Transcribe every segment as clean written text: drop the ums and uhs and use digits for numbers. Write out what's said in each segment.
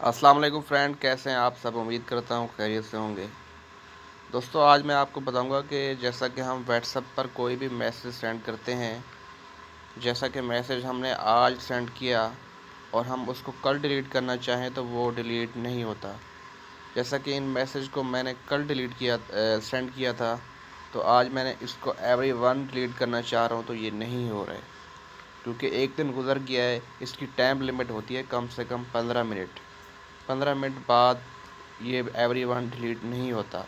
अस्सलाम वालेकुम फ्रेंड, कैसे हैं आप सब। उम्मीद करता हूँ खैरियत से होंगे। दोस्तों, आज मैं आपको बताऊंगा कि जैसा कि हम व्हाट्सएप पर कोई भी मैसेज सेंड करते हैं, जैसा कि मैसेज हमने आज सेंड किया और हम उसको कल डिलीट करना चाहें तो वो डिलीट नहीं होता। जैसा कि इन मैसेज को मैंने कल सेंड किया था, तो आज मैंने इसको एवरीवन डिलीट करना चाह रहा हूँ तो ये नहीं हो रहा है, क्योंकि एक दिन गुज़र गया है। इसकी टाइम लिमिट होती है कम से कम 15 मिनट। 15 मिनट बाद ये एवरीवन डिलीट नहीं होता।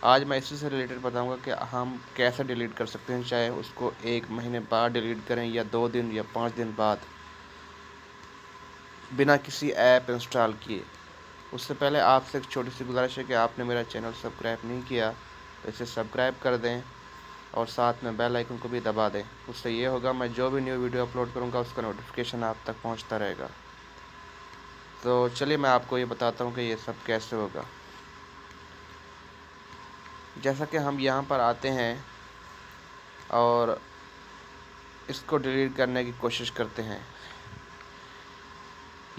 आज मैं इसी से रिलेटेड बताऊंगा कि हम कैसे डिलीट कर सकते हैं, चाहे उसको 1 महीने बाद डिलीट करें या 2 दिन या 5 दिन बाद, बिना किसी ऐप इंस्टॉल किए। उससे पहले आपसे एक छोटी सी गुजारिश है कि आपने मेरा चैनल सब्सक्राइब नहीं किया तो इसे सब्सक्राइब कर दें और साथ में बेल आइकन को भी दबा दें। उससे ये होगा, मैं जो भी न्यू वीडियो अपलोड करूँगा उसका नोटिफिकेशन आप तक पहुँचता रहेगा। तो चलिए मैं आपको ये बताता हूँ कि ये सब कैसे होगा। जैसा कि हम यहाँ पर आते हैं और इसको डिलीट करने की कोशिश करते हैं।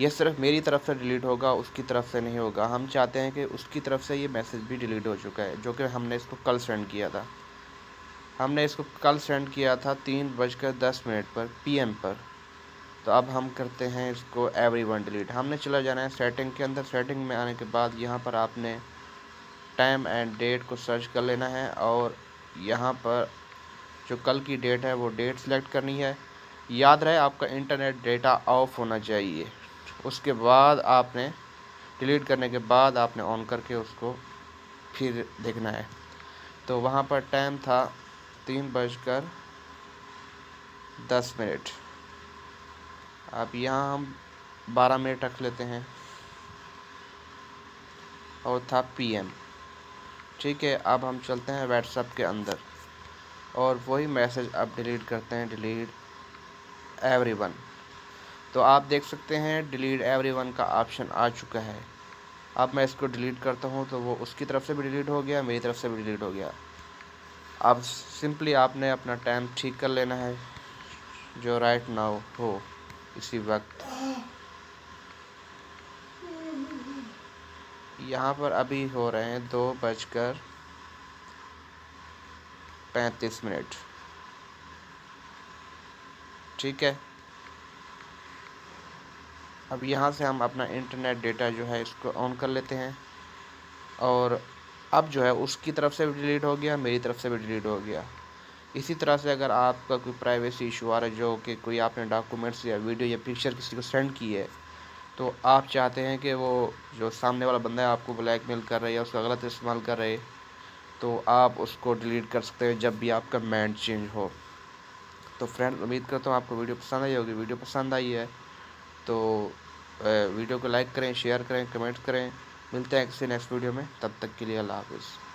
यह सिर्फ मेरी तरफ से डिलीट होगा, उसकी तरफ से नहीं होगा। हम चाहते हैं कि उसकी तरफ से ये मैसेज भी डिलीट हो चुका है, जो कि हमने इसको कल सेंड किया था। हमने इसको कल सेंड किया था 3:10 पर PM पर। तो अब हम करते हैं इसको एवरीवन डिलीट। हमने चला जाना है सेटिंग के अंदर। सेटिंग में आने के बाद यहाँ पर आपने टाइम एंड डेट को सर्च कर लेना है और यहाँ पर जो कल की डेट है वो डेट सेलेक्ट करनी है। याद रहे, आपका इंटरनेट डेटा ऑफ होना चाहिए। उसके बाद आपने डिलीट करने के बाद आपने ऑन करके उसको फिर देखना है। तो वहाँ पर टाइम था 3:10। अब यहाँ हम 12 मिनट रख लेते हैं और था PM। ठीक है, अब हम चलते हैं व्हाट्सएप के अंदर और वही मैसेज अब डिलीट करते हैं, डिलीट एवरीवन। तो आप देख सकते हैं डिलीट एवरीवन का ऑप्शन आ चुका है। अब मैं इसको डिलीट करता हूँ तो वो उसकी तरफ से भी डिलीट हो गया, मेरी तरफ से भी डिलीट हो गया। अब सिंपली आपने अपना टाइम ठीक कर लेना है, जो राइट नाउ हो इसी वक्त। यहाँ पर अभी हो रहे हैं 2:35। ठीक है, अब यहाँ से हम अपना इंटरनेट डेटा जो है इसको ऑन कर लेते हैं और अब जो है उसकी तरफ से भी डिलीट हो गया, मेरी तरफ से भी डिलीट हो गया। इसी तरह से अगर आपका कोई प्राइवेसी इशू आ रहा है, जो कि कोई आपने डॉक्यूमेंट्स या वीडियो या पिक्चर किसी को सेंड की है, तो आप चाहते हैं कि वो जो सामने वाला बंदा है आपको ब्लैकमेल कर रहा है या उसका गलत इस्तेमाल कर रहे, तो आप उसको डिलीट कर सकते हैं जब भी आपका माइंड चेंज हो। तो फ्रेंड, उम्मीद करता हूँ आपको वीडियो पसंद आई होगी। वीडियो पसंद आई है तो वीडियो को लाइक करें, शेयर करें, कमेंट करें। मिलते हैं किसी नेक्स्ट वीडियो में, तब तक के लिए अल्लाह हाफ़िज़।